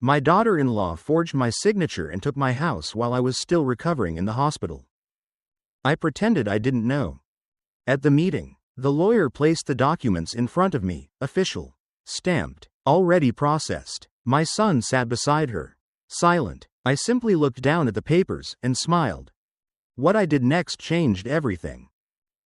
My daughter-in-law forged my signature and took my house while I was still recovering in the hospital. I pretended I didn't know. At the meeting, the lawyer placed the documents in front of me, official, stamped, already processed. My son sat beside her, silent. I simply looked down at the papers and smiled. What I did next changed everything.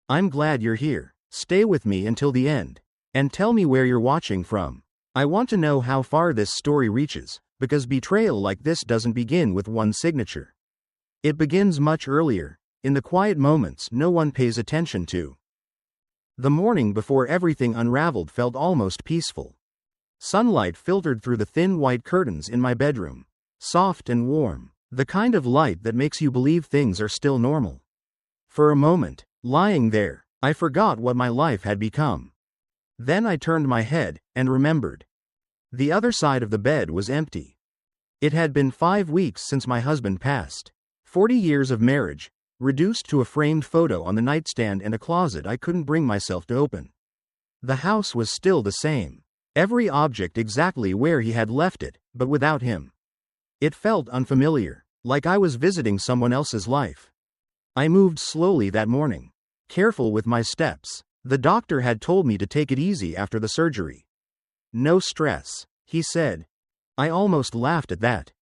I'm glad you're here. Stay with me until the end. And tell me where you're watching from. I want to know how far this story reaches, because betrayal like this doesn't begin with one signature. It begins much earlier, in the quiet moments no one pays attention to. The morning before everything unraveled felt almost peaceful. Sunlight filtered through the thin white curtains in my bedroom, soft and warm, the kind of light that makes you believe things are still normal. For a moment, lying there, I forgot what my life had become. Then I turned my head and remembered. The other side of the bed was empty. It had been 5 weeks since my husband passed. 40 years of marriage, reduced to a framed photo on the nightstand and a closet I couldn't bring myself to open. The house was still the same. Every object exactly where he had left it, but without him. It felt unfamiliar, like I was visiting someone else's life. I moved slowly that morning, careful with my steps. The doctor had told me to take it easy after the surgery. No stress, he said. I almost laughed at that.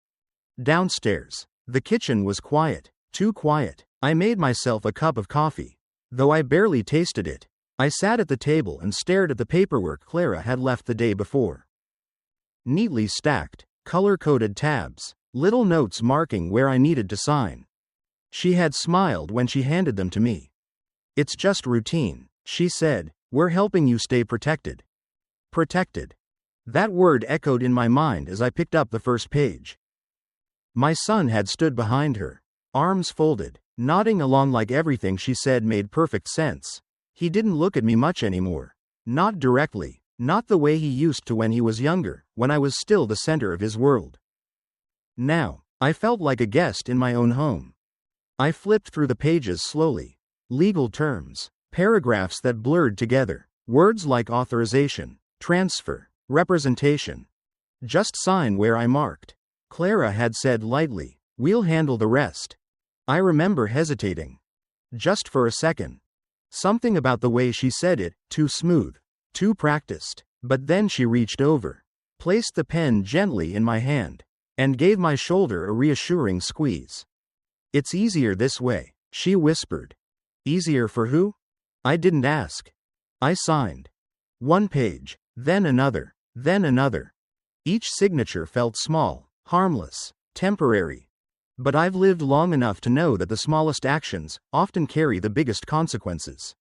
Downstairs, the kitchen was quiet, too quiet. I made myself a cup of coffee. Though I barely tasted it, I sat at the table and stared at the paperwork Clara had left the day before. Neatly stacked, color-coded tabs, little notes marking where I needed to sign. She had smiled when she handed them to me. It's just routine, she said. We're helping you stay protected. Protected. That word echoed in my mind as I picked up the first page. My son had stood behind her, arms folded, nodding along like everything she said made perfect sense. He didn't look at me much anymore. Not directly, not the way he used to when he was younger, when I was still the center of his world. Now, I felt like a guest in my own home. I flipped through the pages slowly. Legal terms, paragraphs that blurred together, words like authorization, transfer, representation. Just sign where I marked. Clara had said lightly, "We'll handle the rest." I remember hesitating. Just for a second. Something about the way she said it, too smooth, too practiced. But then she reached over, placed the pen gently in my hand, and gave my shoulder a reassuring squeeze. "It's easier this way," she whispered. Easier for who? I didn't ask. I signed. One page, then another, then another. Each signature felt small, harmless, temporary. But I've lived long enough to know that the smallest actions often carry the biggest consequences.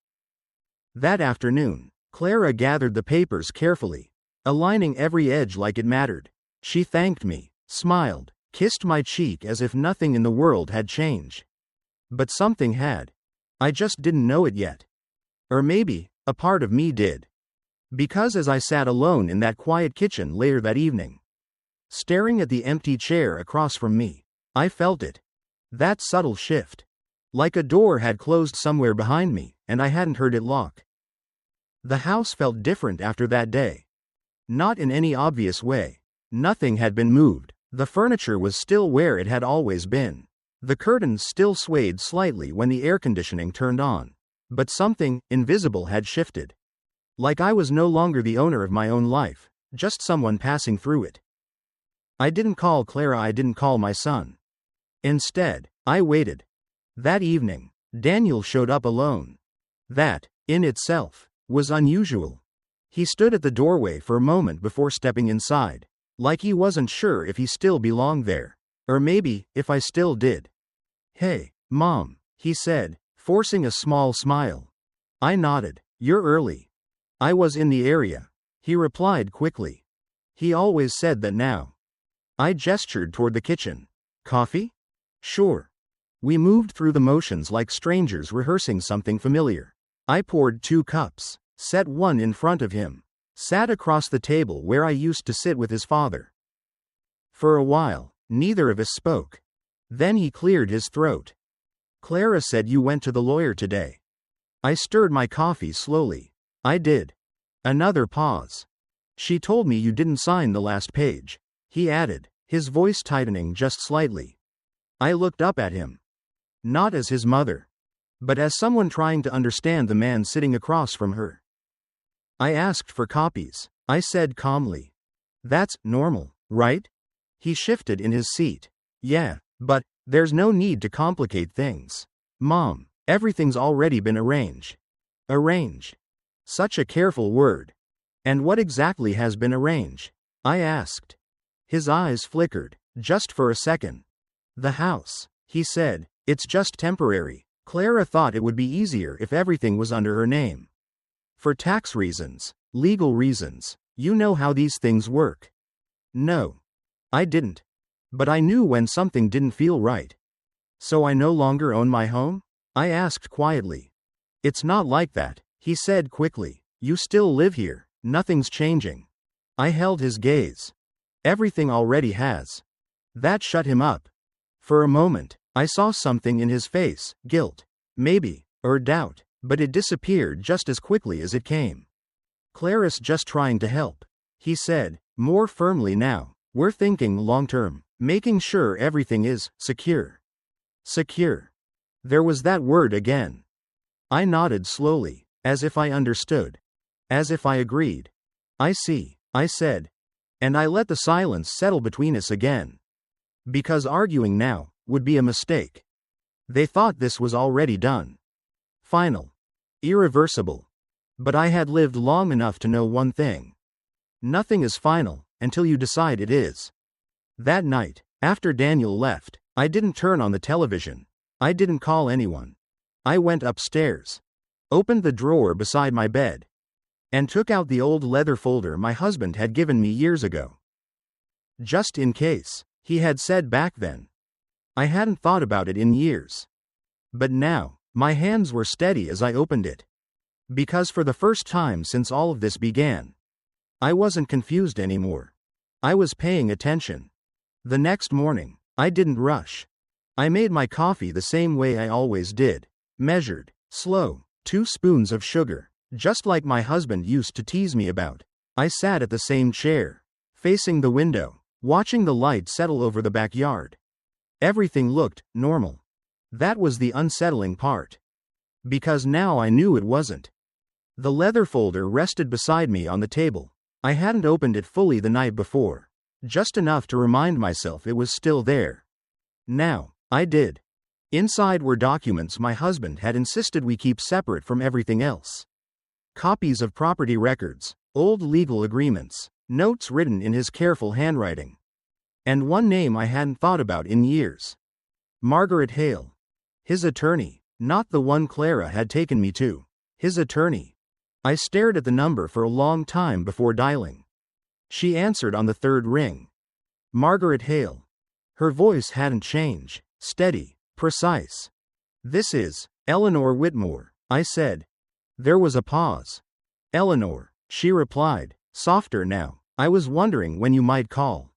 That afternoon, Clara gathered the papers carefully, aligning every edge like it mattered. She thanked me, smiled, kissed my cheek as if nothing in the world had changed. But something had. I just didn't know it yet. Or maybe, a part of me did. Because as I sat alone in that quiet kitchen later that evening, staring at the empty chair across from me, I felt it. That subtle shift. Like a door had closed somewhere behind me, and I hadn't heard it lock. The house felt different after that day. Not in any obvious way. Nothing had been moved. The furniture was still where it had always been. The curtains still swayed slightly when the air conditioning turned on. But something invisible had shifted. Like I was no longer the owner of my own life, just someone passing through it. I didn't call Clara, I didn't call my son. Instead, I waited. That evening, Daniel showed up alone. That, in itself, was unusual. He stood at the doorway for a moment before stepping inside, like he wasn't sure if he still belonged there. Or maybe, if I still did. "Hey, Mom," he said, forcing a small smile. I nodded. "You're early." "I was in the area," he replied quickly. He always said that now. I gestured toward the kitchen. "Coffee?" "Sure." We moved through the motions like strangers rehearsing something familiar. I poured 2 cups, set one in front of him, sat across the table where I used to sit with his father. For a while, neither of us spoke. Then he cleared his throat. "Clara said you went to the lawyer today." I stirred my coffee slowly. "I did." Another pause. "She told me you didn't sign the last page," he added, his voice tightening just slightly. I looked up at him. Not as his mother, but as someone trying to understand the man sitting across from her. I asked for copies, I said calmly. That's normal, right? He shifted in his seat. Yeah, but there's no need to complicate things. Mom, everything's already been arranged. Arranged. Such a careful word. And what exactly has been arranged? I asked. His eyes flickered, just for a second. The house, he said, it's just temporary. Clara thought it would be easier if everything was under her name. For tax reasons, legal reasons, you know how these things work. No. I didn't. But I knew when something didn't feel right. So I no longer own my home? I asked quietly. It's not like that, he said quickly. You still live here, nothing's changing. I held his gaze. Everything already has. That shut him up. For a moment, I saw something in his face, guilt, maybe, or doubt, but it disappeared just as quickly as it came. Clara's just trying to help, he said, more firmly now. We're thinking long-term, making sure everything is secure. Secure. There was that word again. I nodded slowly, as if I understood. As if I agreed. I see, I said. And I let the silence settle between us again. Because arguing now would be a mistake. They thought this was already done. Final. Irreversible. But I had lived long enough to know one thing. Nothing is final until you decide it is. That night, after Daniel left, I didn't turn on the television. I didn't call anyone. I went upstairs, opened the drawer beside my bed, and took out the old leather folder my husband had given me years ago. Just in case, he had said back then. I hadn't thought about it in years. But now, my hands were steady as I opened it. Because for the first time since all of this began, I wasn't confused anymore. I was paying attention. The next morning, I didn't rush. I made my coffee the same way I always did. Measured, slow, 2 spoons of sugar, just like my husband used to tease me about. I sat at the same chair, facing the window, watching the light settle over the backyard. Everything looked normal. That was the unsettling part. Because now I knew it wasn't. The leather folder rested beside me on the table. I hadn't opened it fully the night before. Just enough to remind myself it was still there. Now, I did. Inside were documents my husband had insisted we keep separate from everything else. Copies of property records, old legal agreements, notes written in his careful handwriting. And one name I hadn't thought about in years. Margaret Hale. His attorney, not the one Clara had taken me to. His attorney. I stared at the number for a long time before dialing. She answered on the 3rd ring. Margaret Hale. Her voice hadn't changed, steady, precise. This is Eleanor Whitmore, I said. There was a pause. Eleanor, she replied, softer now. I was wondering when you might call.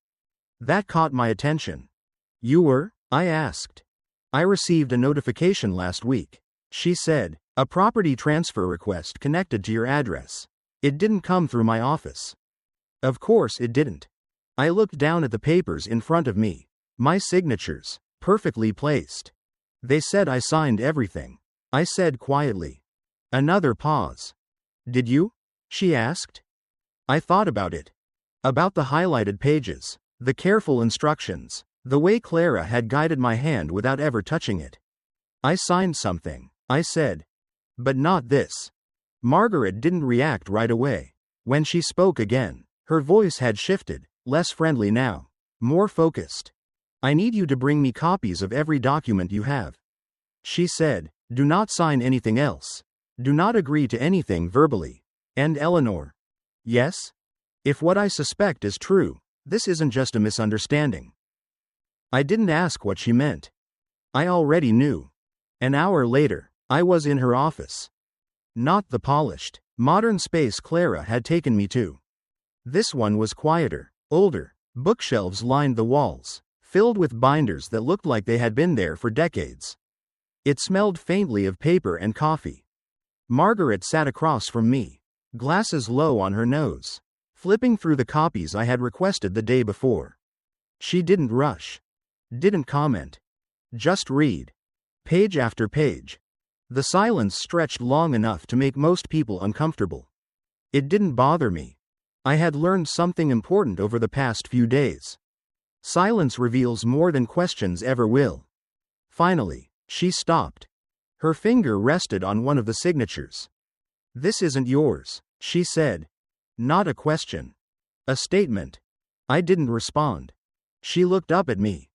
That caught my attention. You were? I asked. I received a notification last week. She said, a property transfer request connected to your address. It didn't come through my office. Of course it didn't. I looked down at the papers in front of me. My signatures, perfectly placed. They said I signed everything. I said quietly. Another pause. Did you? She asked. I thought about it. About the highlighted pages, the careful instructions, the way Clara had guided my hand without ever touching it. I signed something, I said. But not this. Margaret didn't react right away. When she spoke again, her voice had shifted, less friendly now, more focused. I need you to bring me copies of every document you have. She said, do not sign anything else. Do not agree to anything verbally. And Eleanor. Yes? If what I suspect is true, this isn't just a misunderstanding. I didn't ask what she meant. I already knew. An hour later, I was in her office. Not the polished, modern space Clara had taken me to. This one was quieter, older. Bookshelves lined the walls, filled with binders that looked like they had been there for decades. It smelled faintly of paper and coffee. Margaret sat across from me, glasses low on her nose, flipping through the copies I had requested the day before. She didn't rush. Didn't comment. Just read. Page after page. The silence stretched long enough to make most people uncomfortable. It didn't bother me. I had learned something important over the past few days. Silence reveals more than questions ever will. Finally, she stopped. Her finger rested on one of the signatures. "This isn't yours," she said. Not a question. A statement. I didn't respond. She looked up at me.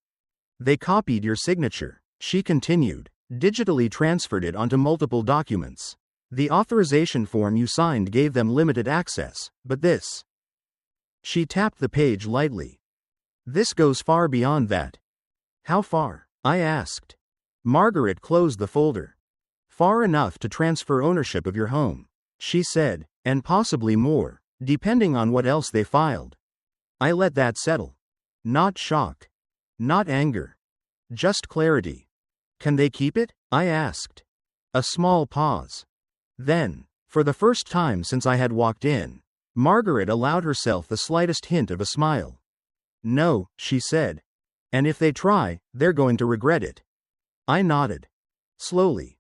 "They copied your signature," she continued, "digitally transferred it onto multiple documents. The authorization form you signed gave them limited access, but this." She tapped the page lightly. "This goes far beyond that." "How far?" I asked. Margaret closed the folder. "Far enough to transfer ownership of your home," she said, "and possibly more, depending on what else they filed." I let that settle. Not shock. Not anger. Just clarity. "Can they keep it?" I asked. A small pause. Then, for the first time since I had walked in, Margaret allowed herself the slightest hint of a smile. "No," she said. "And if they try, they're going to regret it." I nodded. Slowly.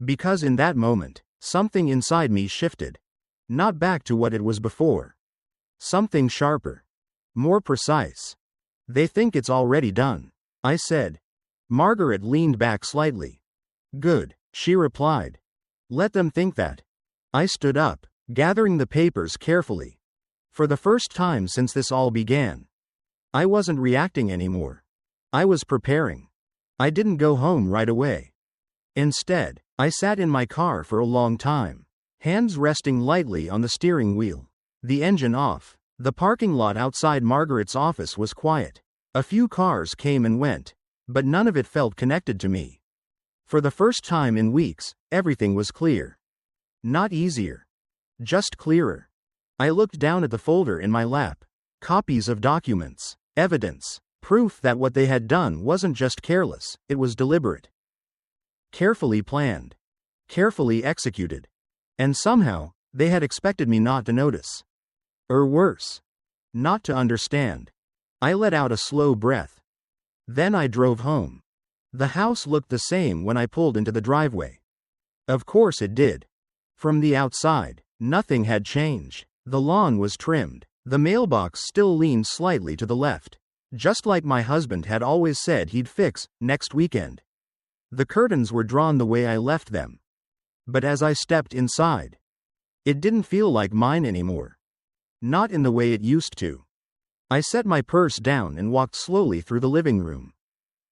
Because in that moment, something inside me shifted. Not back to what it was before. Something sharper. More precise. "They think it's already done," I said. Margaret leaned back slightly. "Good," she replied. "Let them think that." I stood up, gathering the papers carefully. For the first time since this all began, I wasn't reacting anymore. I was preparing. I didn't go home right away. Instead, I sat in my car for a long time, hands resting lightly on the steering wheel. The engine off. The parking lot outside Margaret's office was quiet. A few cars came and went, but none of it felt connected to me. For the first time in weeks, everything was clear. Not easier. Just clearer. I looked down at the folder in my lap. Copies of documents, evidence, proof that what they had done wasn't just careless, it was deliberate. Carefully planned. Carefully executed. And somehow, they had expected me not to notice. Or worse, not to understand. I let out a slow breath. Then I drove home. The house looked the same when I pulled into the driveway. Of course it did. From the outside, nothing had changed. The lawn was trimmed. The mailbox still leaned slightly to the left, just like my husband had always said he'd fix next weekend. The curtains were drawn the way I left them. But as I stepped inside, it didn't feel like mine anymore. Not in the way it used to. I set my purse down and walked slowly through the living room.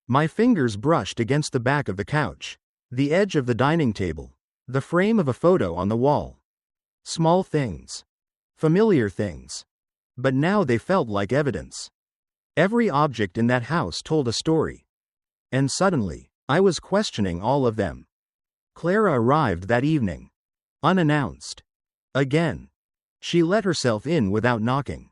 My fingers brushed against the back of the couch, the edge of the dining table, the frame of a photo on the wall. Small things. Familiar things. But now they felt like evidence. Every object in that house told a story. And suddenly, I was questioning all of them. Clara arrived that evening. Unannounced. Again. She let herself in without knocking.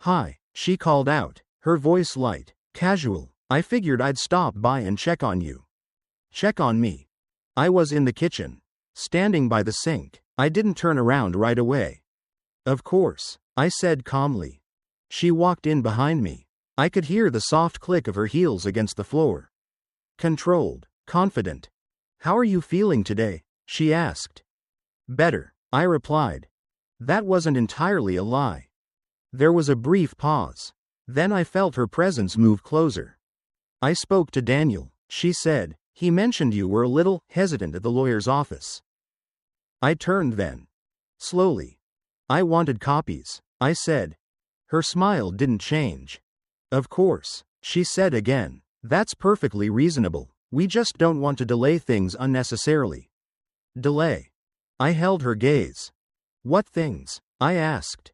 "Hi," she called out, her voice light, casual. "I figured I'd stop by and check on you." Check on me. I was in the kitchen, standing by the sink. I didn't turn around right away. "Of course," I said calmly. She walked in behind me. I could hear the soft click of her heels against the floor. Controlled, confident. "How are you feeling today?" she asked. "Better," I replied. That wasn't entirely a lie. There was a brief pause. Then I felt her presence move closer. "I spoke to Daniel," she said. "He mentioned you were a little hesitant at the lawyer's office." I turned then. Slowly. "I wanted copies," I said. Her smile didn't change. "Of course," she said again. "That's perfectly reasonable. We just don't want to delay things unnecessarily." Delay. I held her gaze. "What things?" I asked.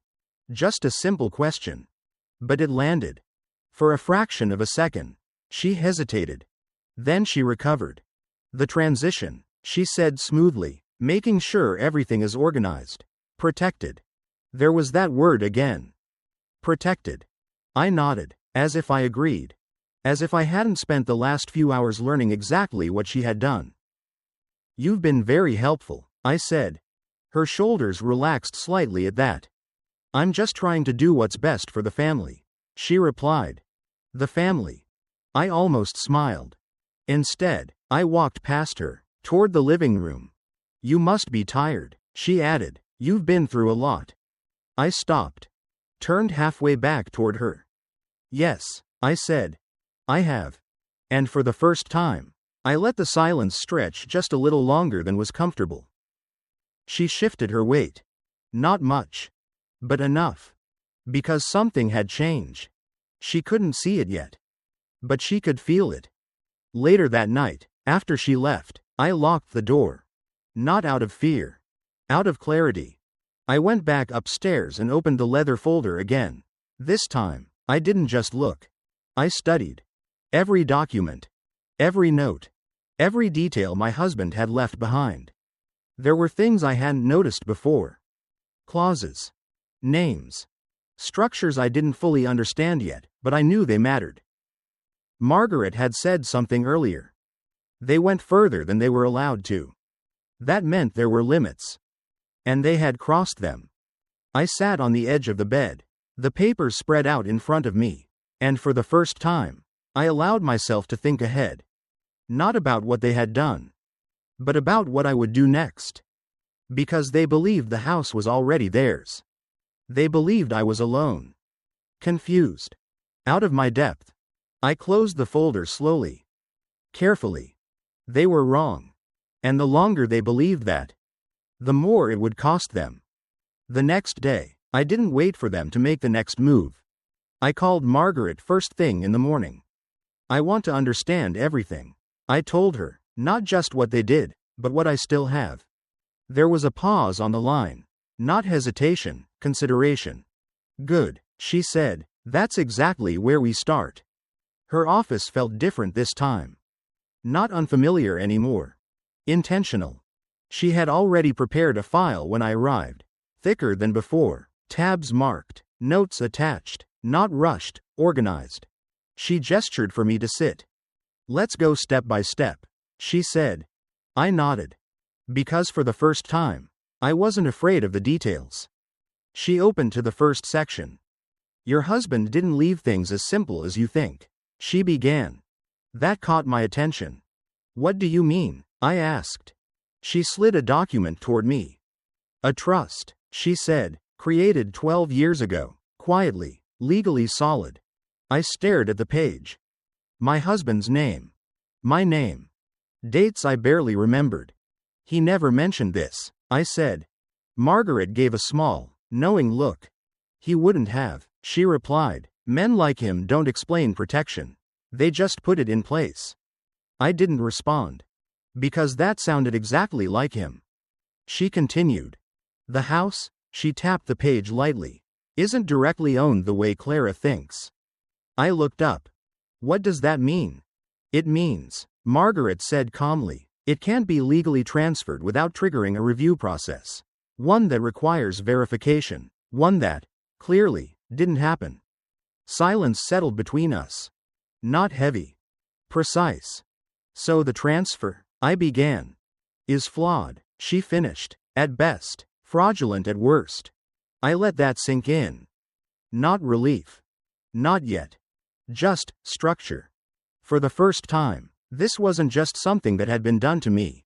Just a simple question. But it landed. For a fraction of a second, she hesitated. Then she recovered. "The transition," she said smoothly, "making sure everything is organized. Protected." There was that word again. Protected. I nodded, as if I agreed. As if I hadn't spent the last few hours learning exactly what she had done. "You've been very helpful," I said. Her shoulders relaxed slightly at that. "I'm just trying to do what's best for the family," she replied. The family. I almost smiled. Instead, I walked past her, toward the living room. You must be tired, she added. You've been through a lot. I stopped. Turned halfway back toward her. Yes, I said. I have. And for the first time, I let the silence stretch just a little longer than was comfortable. She shifted her weight. Not much. But enough. Because something had changed. She couldn't see it yet. But she could feel it. Later that night, after she left, I locked the door. Not out of fear. Out of clarity. I went back upstairs and opened the leather folder again. This time, I didn't just look. I studied. Every document. Every note. Every detail my husband had left behind. There were things I hadn't noticed before. Clauses. Names. Structures I didn't fully understand yet, but I knew they mattered. Margaret had said something earlier. They went further than they were allowed to. That meant there were limits. And they had crossed them. I sat on the edge of the bed, the papers spread out in front of me, and for the first time, I allowed myself to think ahead. Not about what they had done, but about what I would do next. Because they believed the house was already theirs. They believed I was alone. Confused. Out of my depth. I closed the folder slowly. Carefully. They were wrong. And the longer they believed that, the more it would cost them. The next day, I didn't wait for them to make the next move. I called Margaret first thing in the morning. I want to understand everything. I told her, not just what they did, but what I still have. There was a pause on the line. Not hesitation, consideration. Good, she said. That's exactly where we start. Her office felt different this time. Not unfamiliar anymore. Intentional. She had already prepared a file when I arrived. Thicker than before. Tabs marked. Notes attached. Not rushed, organized. She gestured for me to sit. Let's go step by step, she said. I nodded. Because for the first time, I wasn't afraid of the details. She opened to the first section. Your husband didn't leave things as simple as you think, she began. That caught my attention. What do you mean? I asked. She slid a document toward me. A trust, she said, created 12 years ago, quietly, legally solid. I stared at the page. My husband's name. My name. Dates I barely remembered. He never mentioned this, I said. Margaret gave a small, knowing look. He wouldn't have, she replied. Men like him don't explain protection. They just put it in place. I didn't respond. Because that sounded exactly like him. She continued. The house, she tapped the page lightly, isn't directly owned the way Clara thinks. I looked up. What does that mean? It means, Margaret said calmly, it can't be legally transferred without triggering a review process. One that requires verification. One that, clearly, didn't happen. Silence settled between us. Not heavy. Precise. So the transfer, I began, is flawed, she finished. At best, fraudulent at worst. I let that sink in. Not relief. Not yet. Just structure. For the first time, this wasn't just something that had been done to me.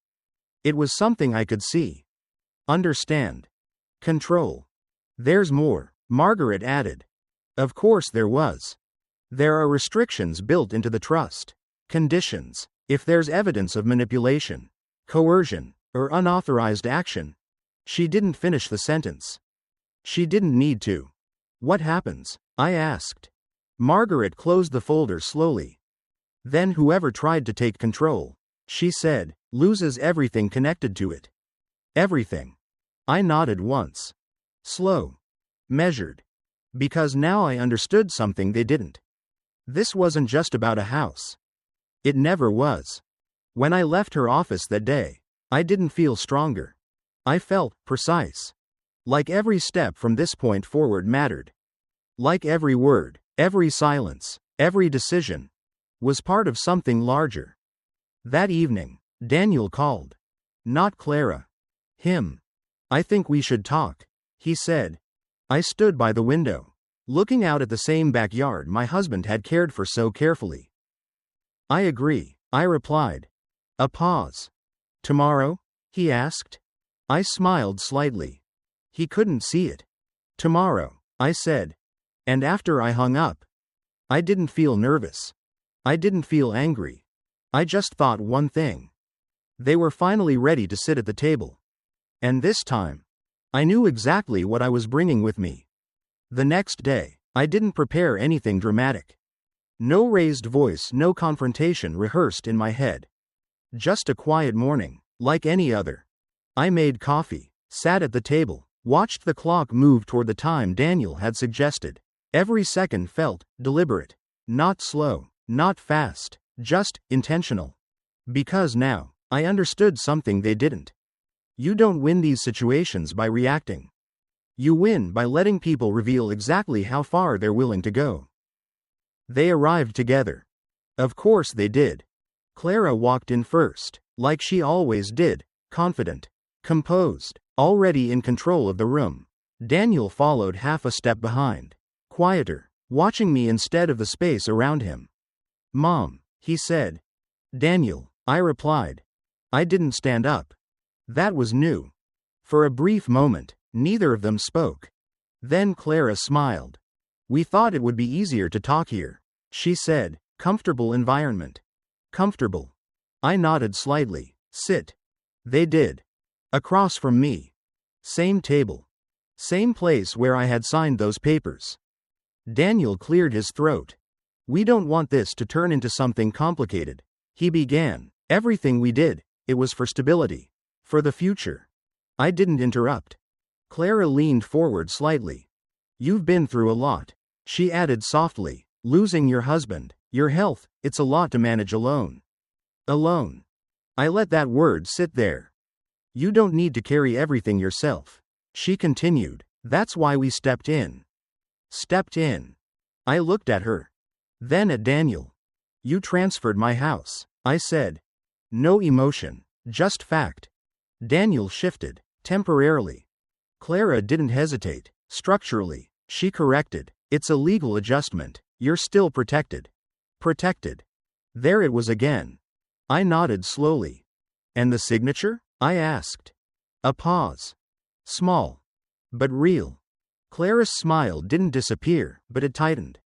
It was something I could see. Understand. Control. There's more, Margaret added. Of course there was. There are restrictions built into the trust. Conditions. If there's evidence of manipulation, coercion, or unauthorized action. She didn't finish the sentence. She didn't need to. What happens? I asked. Margaret closed the folder slowly. Then whoever tried to take control, she said, loses everything connected to it. Everything. I nodded once. Slow. Measured. Because now I understood something they didn't. This wasn't just about a house. It never was. When I left her office that day, I didn't feel stronger. I felt precise. Like every step from this point forward mattered. Like every word, every silence, every decision, was part of something larger. That evening, Daniel called. Not Clara. Him. I think we should talk, he said. I stood by the window, looking out at the same backyard my husband had cared for so carefully. I agree, I replied. A pause. Tomorrow? He asked. I smiled slightly. He couldn't see it. Tomorrow, I said. And after I hung up, I didn't feel nervous. I didn't feel angry. I just thought one thing. They were finally ready to sit at the table. And this time, I knew exactly what I was bringing with me. The next day, I didn't prepare anything dramatic. No raised voice, no confrontation rehearsed in my head. Just a quiet morning, like any other. I made coffee, sat at the table, watched the clock move toward the time Daniel had suggested. Every second felt deliberate. Not slow, not fast, just intentional. Because now, I understood something they didn't. You don't win these situations by reacting. You win by letting people reveal exactly how far they're willing to go. They arrived together. Of course they did. Clara walked in first, like she always did, confident, composed, already in control of the room. Daniel followed half a step behind, quieter, watching me instead of the space around him. Mom, he said. Daniel, I replied. I didn't stand up. That was new. For a brief moment, neither of them spoke. Then Clara smiled. We thought it would be easier to talk here, she said. Comfortable environment. Comfortable. I nodded slightly. Sit. They did. Across from me. Same table. Same place where I had signed those papers. Daniel cleared his throat. We don't want this to turn into something complicated, he began. Everything we did, it was for stability. For the future. I didn't interrupt. Clara leaned forward slightly. You've been through a lot, she added softly. Losing your husband, your health, it's a lot to manage alone. Alone. I let that word sit there. You don't need to carry everything yourself, she continued. That's why we stepped in. Stepped in. I looked at her. Then at Daniel. You transferred my house, I said. No emotion, just fact. Daniel shifted, temporarily. Clara didn't hesitate. Structurally, she corrected. It's a legal adjustment. You're still protected. Protected. There it was again. I nodded slowly. And the signature? I asked. A pause. Small. But real. Clara's smile didn't disappear, but it tightened.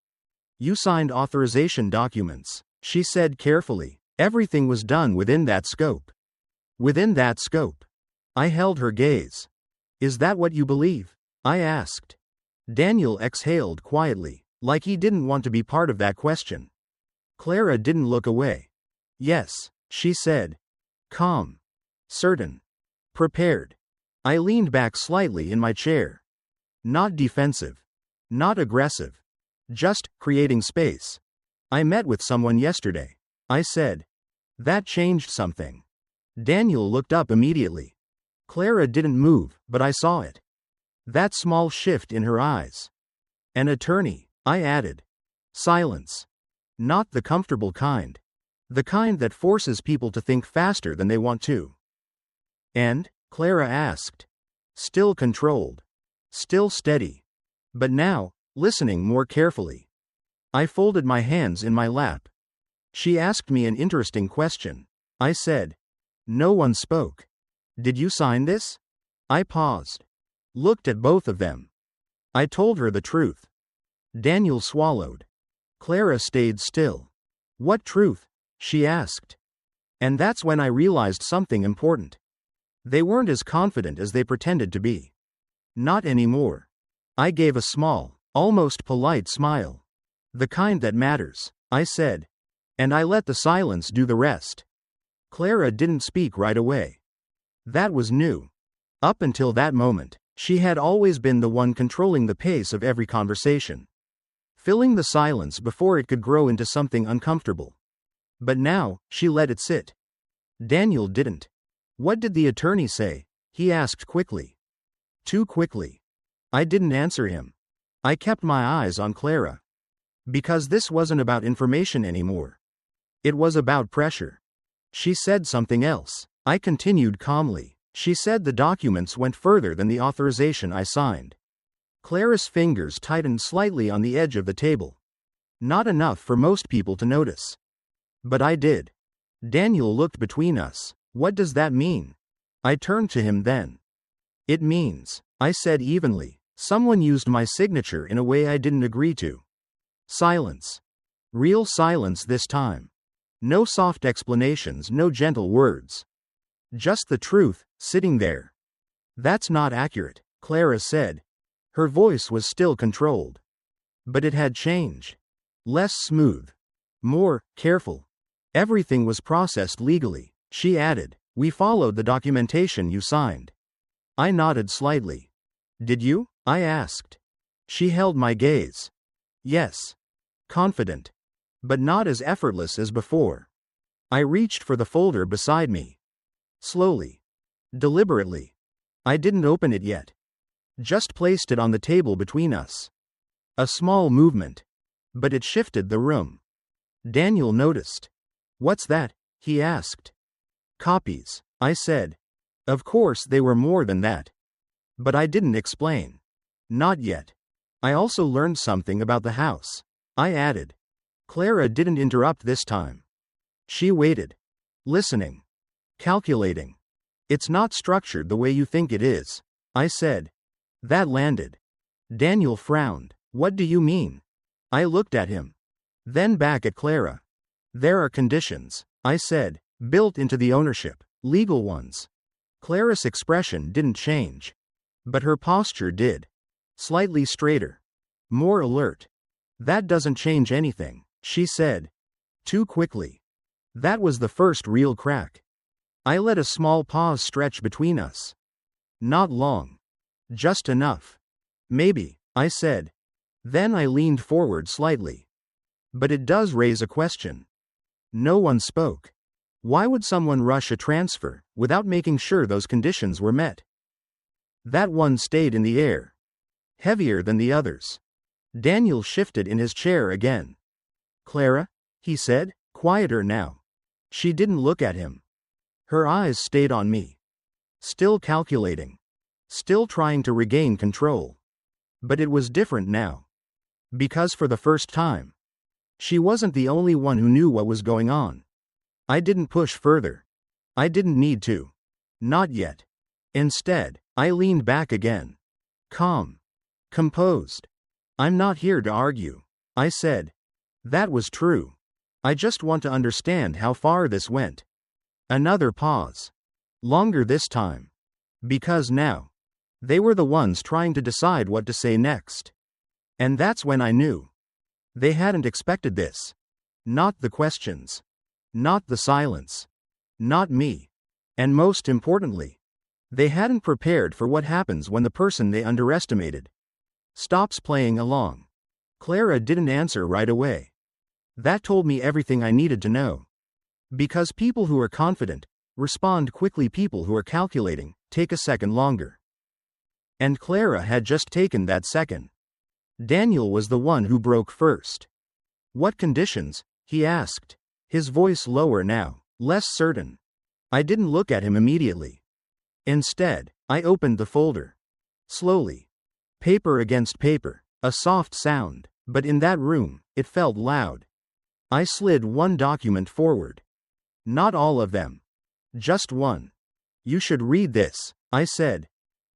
You signed authorization documents, she said carefully. Everything was done within that scope. Within that scope. I held her gaze. Is that what you believe? I asked. Daniel exhaled quietly, like he didn't want to be part of that question. Clara didn't look away. Yes, she said. Calm. Certain. Prepared. I leaned back slightly in my chair. Not defensive. Not aggressive. Just creating space. I met with someone yesterday, I said. That changed something. Daniel looked up immediately. Clara didn't move, but I saw it. That small shift in her eyes. An attorney, I added. Silence. Not the comfortable kind. The kind that forces people to think faster than they want to. And? Clara asked. Still controlled. Still steady. But now, listening more carefully. I folded my hands in my lap. She asked me an interesting question. I said. No one spoke. Did you sign this? I paused. Looked at both of them. I told her the truth. Daniel swallowed. Clara stayed still. What truth? She asked. And that's when I realized something important. They weren't as confident as they pretended to be. Not anymore. I gave a small, almost polite smile. The kind that matters, I said. And I let the silence do the rest. Clara didn't speak right away. That was new. Up until that moment, she had always been the one controlling the pace of every conversation. Filling the silence before it could grow into something uncomfortable. But now, she let it sit. Daniel didn't. What did the attorney say? He asked quickly. Too quickly. I didn't answer him. I kept my eyes on Clara. Because this wasn't about information anymore. It was about pressure. She said something else. I continued calmly. She said the documents went further than the authorization I signed. Clara's fingers tightened slightly on the edge of the table. Not enough for most people to notice. But I did. Daniel looked between us. What does that mean? I turned to him then. It means, I said evenly, someone used my signature in a way I didn't agree to. Silence. Real silence this time. No soft explanations, no gentle words. Just the truth, sitting there. That's not accurate, Clara said. Her voice was still controlled. But it had changed. Less smooth. More careful. Everything was processed legally, she added. We followed the documentation you signed. I nodded slightly. Did you? I asked. She held my gaze. Yes. Confident. But not as effortless as before. I reached for the folder beside me. Slowly. Deliberately. I didn't open it yet. Just placed it on the table between us. A small movement. But it shifted the room. Daniel noticed. What's that? He asked. Copies, I said. Of course they were more than that. But I didn't explain. Not yet. I also learned something about the house, I added. Clara didn't interrupt this time. She waited. Listening. Calculating. It's not structured the way you think it is, I said. That landed. Daniel frowned. What do you mean? I looked at him. Then back at Clara. There are conditions, I said, built into the ownership, legal ones. Clara's expression didn't change. But her posture did. Slightly straighter. More alert. That doesn't change anything, she said. Too quickly. That was the first real crack. I let a small pause stretch between us. Not long. Just enough. Maybe, I said. Then I leaned forward slightly. But it does raise a question. No one spoke. Why would someone rush a transfer without making sure those conditions were met? That one stayed in the air. Heavier than the others. Daniel shifted in his chair again. Clara? He said, quieter now. She didn't look at him. Her eyes stayed on me. Still calculating. Still trying to regain control. But it was different now. Because for the first time, she wasn't the only one who knew what was going on. I didn't push further. I didn't need to. Not yet. Instead, I leaned back again. Calm. Composed. I'm not here to argue, I said. That was true. I just want to understand how far this went. Another pause. Longer this time. Because now, they were the ones trying to decide what to say next. And that's when I knew. They hadn't expected this. Not the questions. Not the silence. Not me. And most importantly, they hadn't prepared for what happens when the person they underestimated stops playing along. Clara didn't answer right away. That told me everything I needed to know. Because people who are confident respond quickly, people who are calculating take a second longer. And Clara had just taken that second. Daniel was the one who broke first. What conditions? He asked. His voice lower now, less certain. I didn't look at him immediately. Instead, I opened the folder. Slowly. Paper against paper, a soft sound, but in that room, it felt loud. I slid one document forward. Not all of them. Just one. You should read this, I said.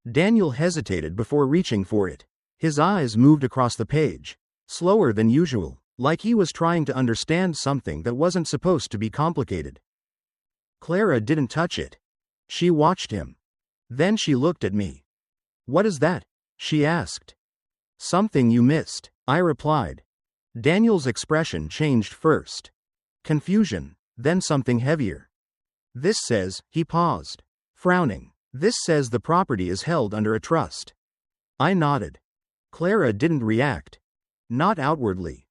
Daniel hesitated before reaching for it. His eyes moved across the page, slower than usual, like he was trying to understand something that wasn't supposed to be complicated. Clara didn't touch it. She watched him. Then she looked at me. What is that? She asked. Something you missed, I replied. Daniel's expression changed first. Confusion, then something heavier. This says, he paused, frowning. This says the property is held under a trust. I nodded. Clara didn't react. Not outwardly.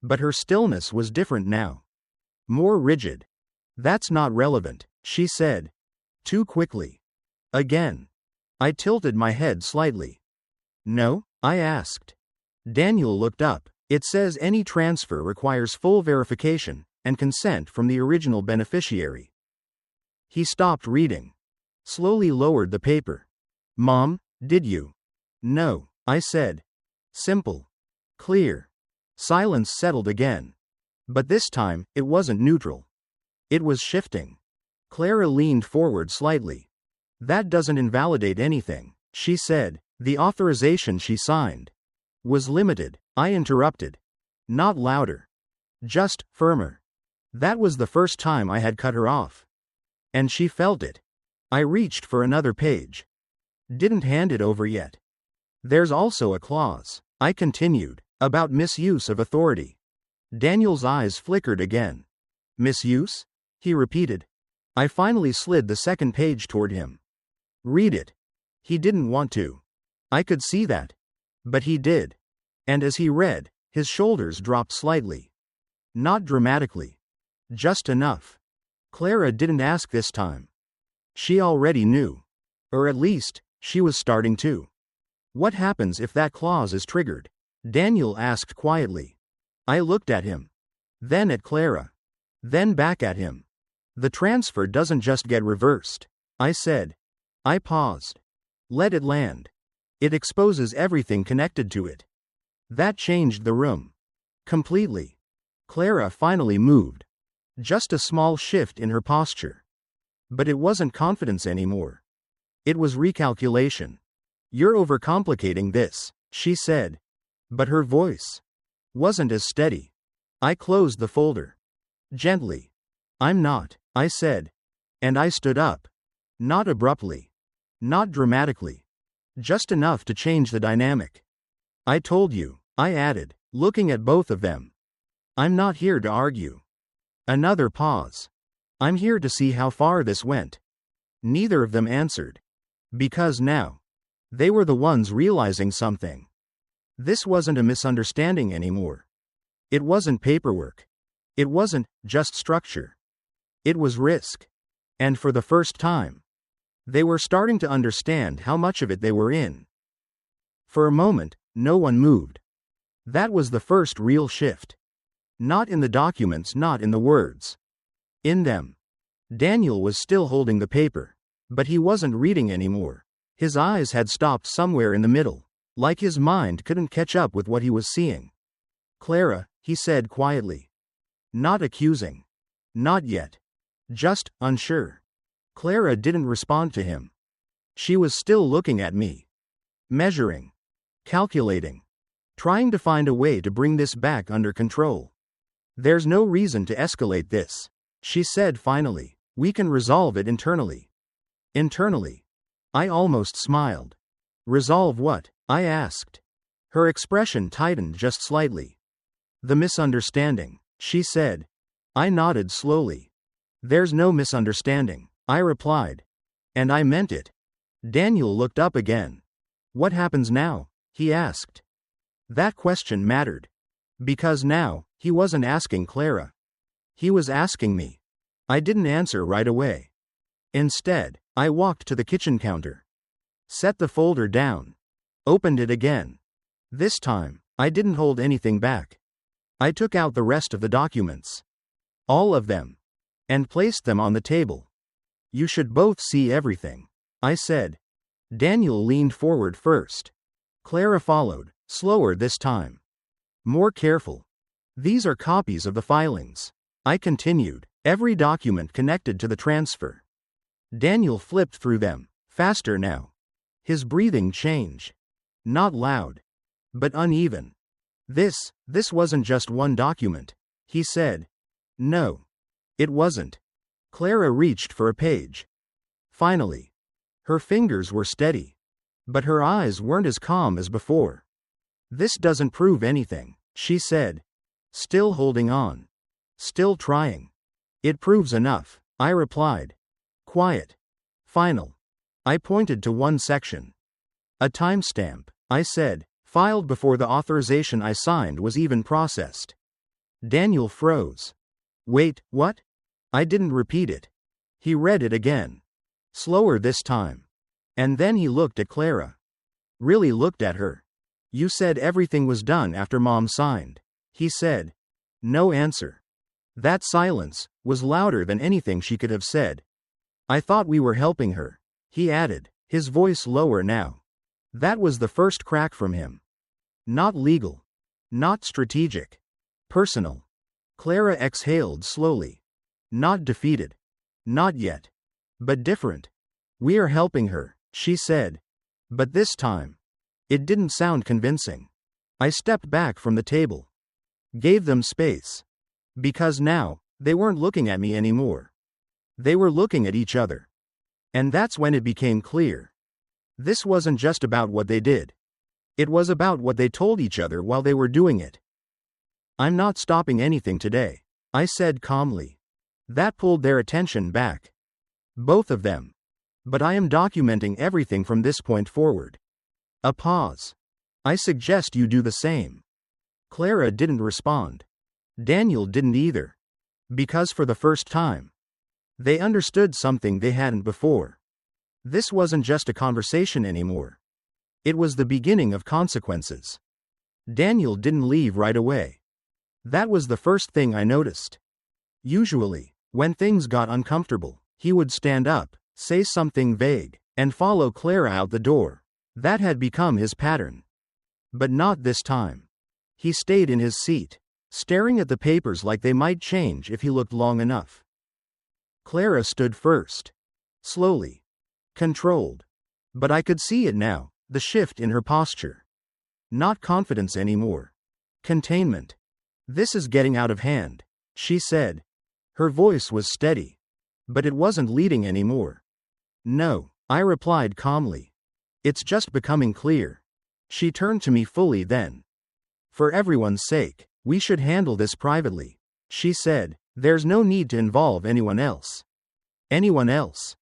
But her stillness was different now. More rigid. That's not relevant, she said. Too quickly. Again. I tilted my head slightly. No? I asked. Daniel looked up. It says any transfer requires full verification and consent from the original beneficiary. He stopped reading. Slowly lowered the paper. Mom, did you? No. I said. Simple. Clear. Silence settled again. But this time, it wasn't neutral. It was shifting. Clara leaned forward slightly. That doesn't invalidate anything, she said. The authorization she signed was limited. I interrupted. Not louder. Just firmer. That was the first time I had cut her off. And she felt it. I reached for another page. Didn't hand it over yet. There's also a clause, I continued, about misuse of authority. Daniel's eyes flickered again. Misuse? He repeated. I finally slid the second page toward him. Read it. He didn't want to. I could see that. But he did. And as he read, his shoulders dropped slightly. Not dramatically. Just enough. Clara didn't ask this time. She already knew. Or at least, she was starting to. What happens if that clause is triggered? Daniel asked quietly. I looked at him. Then at Clara. Then back at him. The transfer doesn't just get reversed, I said. I paused. Let it land. It exposes everything connected to it. That changed the room. Completely. Clara finally moved. Just a small shift in her posture. But it wasn't confidence anymore. It was recalculation. You're overcomplicating this, she said. But her voice wasn't as steady. I closed the folder. Gently. I'm not, I said. And I stood up. Not abruptly. Not dramatically. Just enough to change the dynamic. I told you, I added, looking at both of them. I'm not here to argue. Another pause. I'm here to see how far this went. Neither of them answered. Because now, they were the ones realizing something. This wasn't a misunderstanding anymore. It wasn't paperwork. It wasn't just structure. It was risk. And for the first time, they were starting to understand how much of it they were in. For a moment, no one moved. That was the first real shift. Not in the documents, not in the words. In them. Daniel was still holding the paper. But he wasn't reading anymore. His eyes had stopped somewhere in the middle. Like his mind couldn't catch up with what he was seeing. Clara, he said quietly. Not accusing. Not yet. Just unsure. Clara didn't respond to him. She was still looking at me. Measuring. Calculating. Trying to find a way to bring this back under control. There's no reason to escalate this, she said finally. We can resolve it internally. Internally. I almost smiled. Resolve what? I asked. Her expression tightened just slightly. The misunderstanding, she said. I nodded slowly. There's no misunderstanding, I replied. And I meant it. Daniel looked up again. What happens now? He asked. That question mattered. Because now, he wasn't asking Clara. He was asking me. I didn't answer right away. Instead, I walked to the kitchen counter. Set the folder down. Opened it again. This time, I didn't hold anything back. I took out the rest of the documents. All of them. And placed them on the table. You should both see everything, I said. Daniel leaned forward first. Clara followed, slower this time. More careful. These are copies of the filings, I continued, every document connected to the transfer. Daniel flipped through them, faster now. His breathing changed. Not loud. But uneven. This wasn't just one document, he said. No. It wasn't. Clara reached for a page. Finally. Her fingers were steady. But her eyes weren't as calm as before. This doesn't prove anything, she said. Still holding on. Still trying. It proves enough, I replied. Quiet. Final. I pointed to one section. A timestamp, I said, filed before the authorization I signed was even processed. Daniel froze. Wait, what? I didn't repeat it. He read it again. Slower this time. And then he looked at Clara. Really looked at her. You said everything was done after Mom signed, he said. No answer. That silence was louder than anything she could have said. I thought we were helping her, he added, his voice lower now. That was the first crack from him. Not legal. Not strategic. Personal. Clara exhaled slowly. Not defeated. Not yet. But different. We are helping her, she said. But this time. It didn't sound convincing. I stepped back from the table. Gave them space. Because now, they weren't looking at me anymore. They were looking at each other. And that's when it became clear. This wasn't just about what they did. It was about what they told each other while they were doing it. I'm not stopping anything today, I said calmly. That pulled their attention back. Both of them. But I am documenting everything from this point forward. A pause. I suggest you do the same. Clara didn't respond. Daniel didn't either. Because for the first time, they understood something they hadn't before. This wasn't just a conversation anymore. It was the beginning of consequences. Daniel didn't leave right away. That was the first thing I noticed. Usually, when things got uncomfortable, he would stand up, say something vague, and follow Clara out the door. That had become his pattern. But not this time. He stayed in his seat, staring at the papers like they might change if he looked long enough. Clara stood first. Slowly. Controlled. But I could see it now, the shift in her posture. Not confidence anymore. Containment. This is getting out of hand, she said. Her voice was steady. But it wasn't leading anymore. No, I replied calmly. It's just becoming clear. She turned to me fully then. For everyone's sake, we should handle this privately, she said. There's no need to involve anyone else. Anyone else?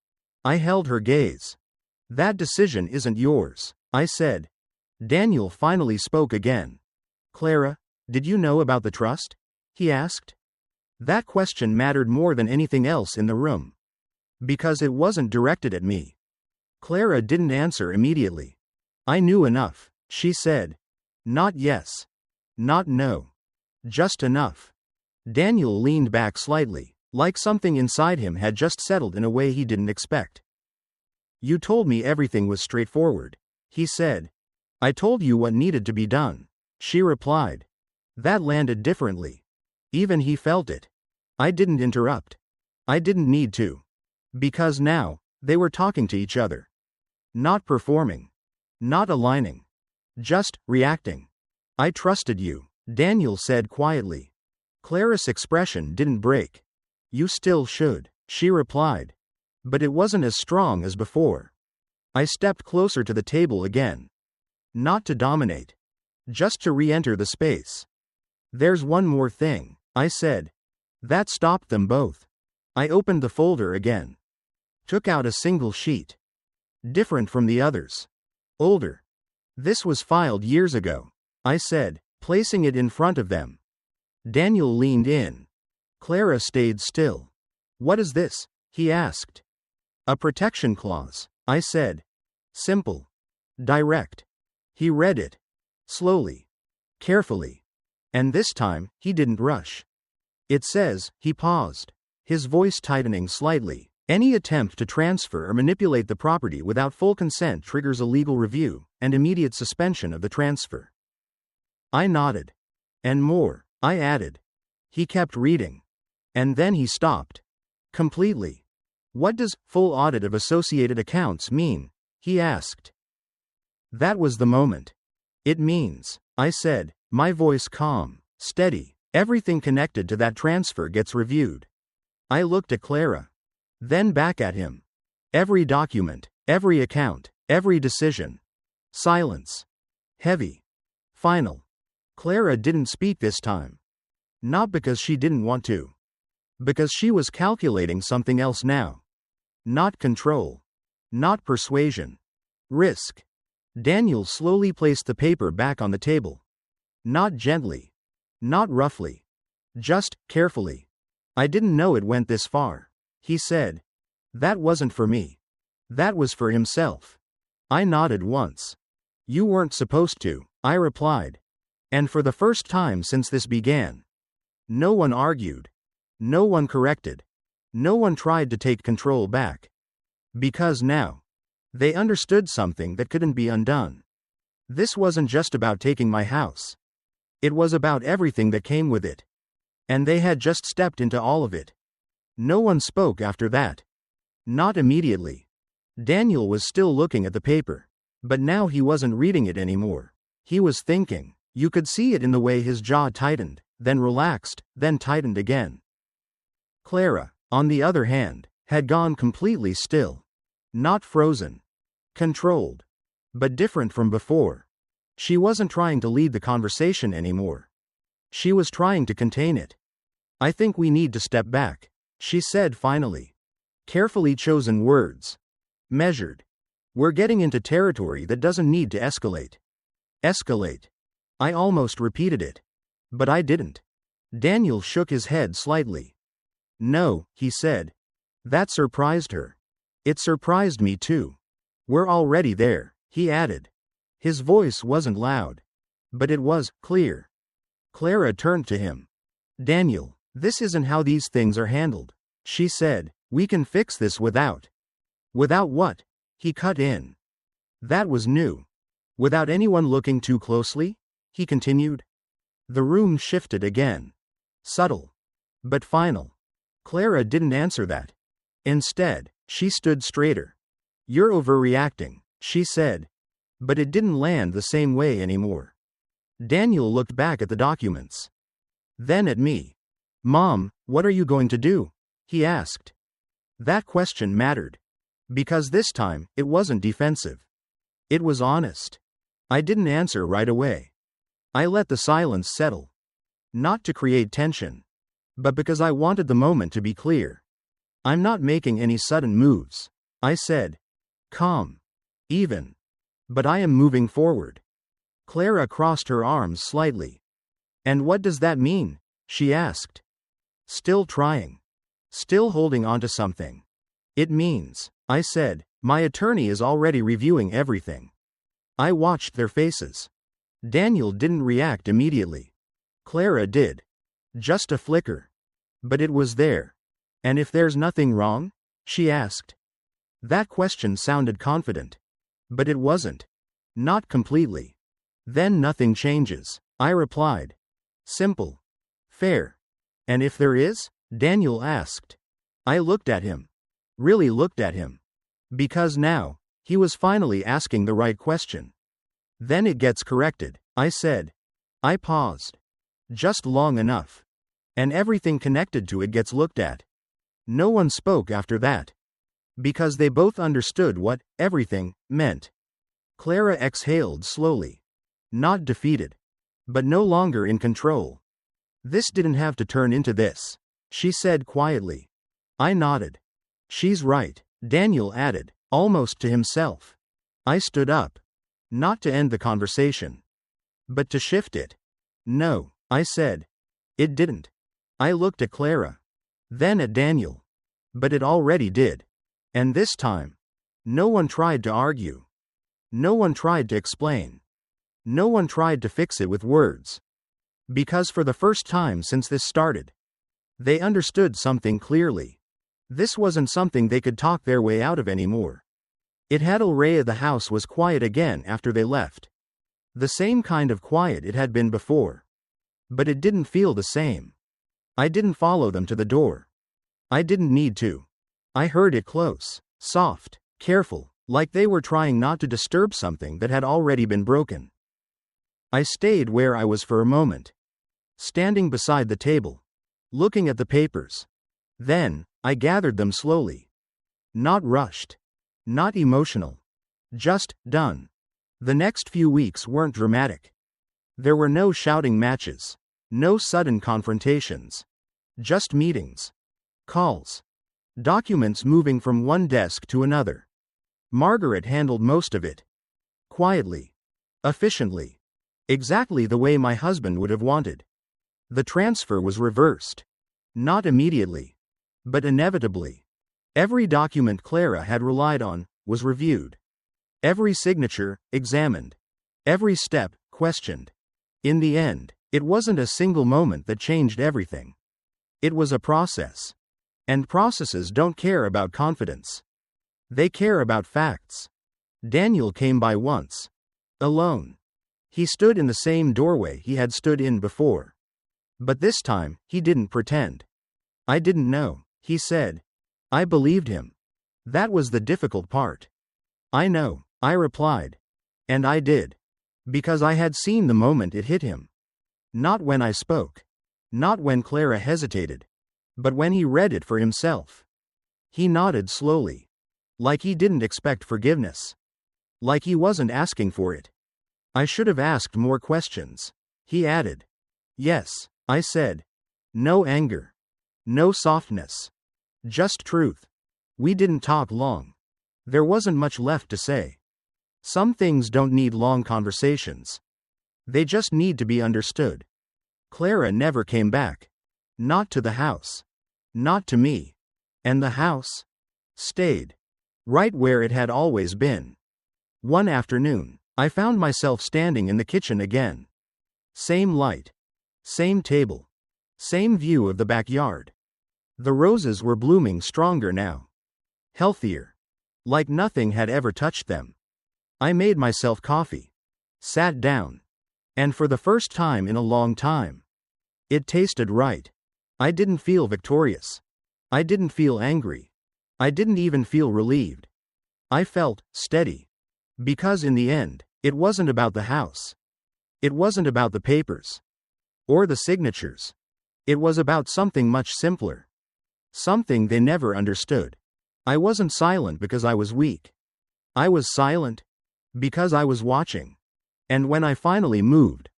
I held her gaze. That decision isn't yours, I said. Daniel finally spoke again. Clara, did you know about the trust? He asked. That question mattered more than anything else in the room. Because it wasn't directed at me. Clara didn't answer immediately. I knew enough, she said. Not yes. Not no. Just enough. Daniel leaned back slightly, like something inside him had just settled in a way he didn't expect. You told me everything was straightforward, he said. I told you what needed to be done, she replied. That landed differently. Even he felt it. I didn't interrupt. I didn't need to. Because now, they were talking to each other. Not performing. Not aligning. Just reacting. I trusted you, Daniel said quietly. Clara's expression didn't break. You still should, she replied. But it wasn't as strong as before. I stepped closer to the table again. Not to dominate. Just to re-enter the space. There's one more thing, I said. That stopped them both. I opened the folder again. Took out a single sheet. Different from the others. Older. This was filed years ago, I said, placing it in front of them. Daniel leaned in. Clara stayed still. What is this? He asked. A protection clause, I said. Simple. Direct. He read it. Slowly. Carefully. And this time, he didn't rush. It says, he paused, his voice tightening slightly. Any attempt to transfer or manipulate the property without full consent triggers a legal review and immediate suspension of the transfer. I nodded. And more, I added. He kept reading. And then he stopped. Completely. What does full audit of associated accounts mean? He asked. That was the moment. It means, I said, my voice calm, steady, everything connected to that transfer gets reviewed. I looked at Clara. Then back at him. Every document, every account, every decision. Silence. Heavy. Final. Clara didn't speak this time. Not because she didn't want to. Because she was calculating something else now. Not control. Not persuasion. Risk. Daniel slowly placed the paper back on the table. Not gently. Not roughly. Just carefully. I didn't know it went this far, he said. That wasn't for me. That was for himself. I nodded once. You weren't supposed to, I replied. And for the first time since this began. No one argued. No one corrected. No one tried to take control back. Because now. They understood something that couldn't be undone. This wasn't just about taking my house. It was about everything that came with it. And they had just stepped into all of it. No one spoke after that. Not immediately. Daniel was still looking at the paper. But now he wasn't reading it anymore. He was thinking. You could see it in the way his jaw tightened, then relaxed, then tightened again. Clara, on the other hand, had gone completely still. Not frozen. Controlled. But different from before. She wasn't trying to lead the conversation anymore. She was trying to contain it. I think we need to step back, she said finally. Carefully chosen words. Measured. We're getting into territory that doesn't need to escalate. Escalate. I almost repeated it. But I didn't. Daniel shook his head slightly. No, he said. That surprised her. It surprised me too. We're already there, he added. His voice wasn't loud. But it was clear. Clara turned to him. Daniel, this isn't how these things are handled, she said. We can fix this without. Without what? He cut in. That was new. Without anyone looking too closely? He continued. The room shifted again. Subtle. But final. Clara didn't answer that. Instead, she stood straighter. You're overreacting, she said. But it didn't land the same way anymore. Daniel looked back at the documents. Then at me. Mom, what are you going to do? He asked. That question mattered. Because this time, it wasn't defensive. It was honest. I didn't answer right away. I let the silence settle. Not to create tension. But because I wanted the moment to be clear. I'm not making any sudden moves, I said. Calm. Even. But I am moving forward. Clara crossed her arms slightly. And what does that mean? She asked. Still trying. Still holding on to something. It means, I said, my attorney is already reviewing everything. I watched their faces. Daniel didn't react immediately. Clara did. Just a flicker. But it was there. And if there's nothing wrong? She asked. That question sounded confident. But it wasn't. Not completely. Then nothing changes, I replied. Simple. Fair. And if there is? Daniel asked. I looked at him. Really looked at him. Because now, he was finally asking the right question. Then it gets corrected, I said. I paused. Just long enough. And everything connected to it gets looked at. No one spoke after that. Because they both understood what everything meant. Clara exhaled slowly. Not defeated. But no longer in control. This didn't have to turn into this, she said quietly. I nodded. She's right, Daniel added, almost to himself. I stood up. Not to end the conversation. But to shift it. No, I said. It didn't. I looked at Clara. Then at Daniel. But it already did. And this time, no one tried to argue. No one tried to explain. No one tried to fix it with words. Because for the first time since this started, they understood something clearly. This wasn't something they could talk their way out of anymore. The house was quiet again after they left. The same kind of quiet it had been before. But it didn't feel the same. I didn't follow them to the door. I didn't need to. I heard it close, soft, careful, like they were trying not to disturb something that had already been broken. I stayed where I was for a moment. Standing beside the table. Looking at the papers. Then, I gathered them slowly. Not rushed. Not emotional. Just done. The next few weeks weren't dramatic. There were no shouting matches. No sudden confrontations. Just meetings. Calls. Documents moving from one desk to another. Margaret handled most of it. Quietly. Efficiently. Exactly the way my husband would have wanted. The transfer was reversed. Not immediately. But inevitably. Every document Clara had relied on was reviewed. Every signature examined. Every step questioned. In the end, it wasn't a single moment that changed everything. It was a process. And processes don't care about confidence. They care about facts. Daniel came by once. Alone. He stood in the same doorway he had stood in before. But this time, he didn't pretend. I didn't know, he said. I believed him. That was the difficult part. I know, I replied. And I did. Because I had seen the moment it hit him. Not when I spoke. Not when Clara hesitated. But when he read it for himself. He nodded slowly. Like he didn't expect forgiveness. Like he wasn't asking for it. I should have asked more questions. He added. Yes, I said. No anger. No softness. Just truth. We didn't talk long. There wasn't much left to say. Some things don't need long conversations. They just need to be understood. Clara never came back. Not to the house. Not to me. And the house stayed right where it had always been. One afternoon, I found myself standing in the kitchen again. Same light. Same table. Same view of the backyard. The roses were blooming stronger now. Healthier. Like nothing had ever touched them. I made myself coffee. Sat down. And for the first time in a long time. It tasted right. I didn't feel victorious. I didn't feel angry. I didn't even feel relieved. I felt steady. Because in the end, it wasn't about the house. It wasn't about the papers. Or the signatures. It was about something much simpler. Something they never understood. I wasn't silent because I was weak. I was silent because I was watching. And when I finally moved,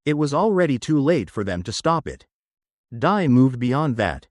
it was already too late for them to stop it. Di moved beyond that.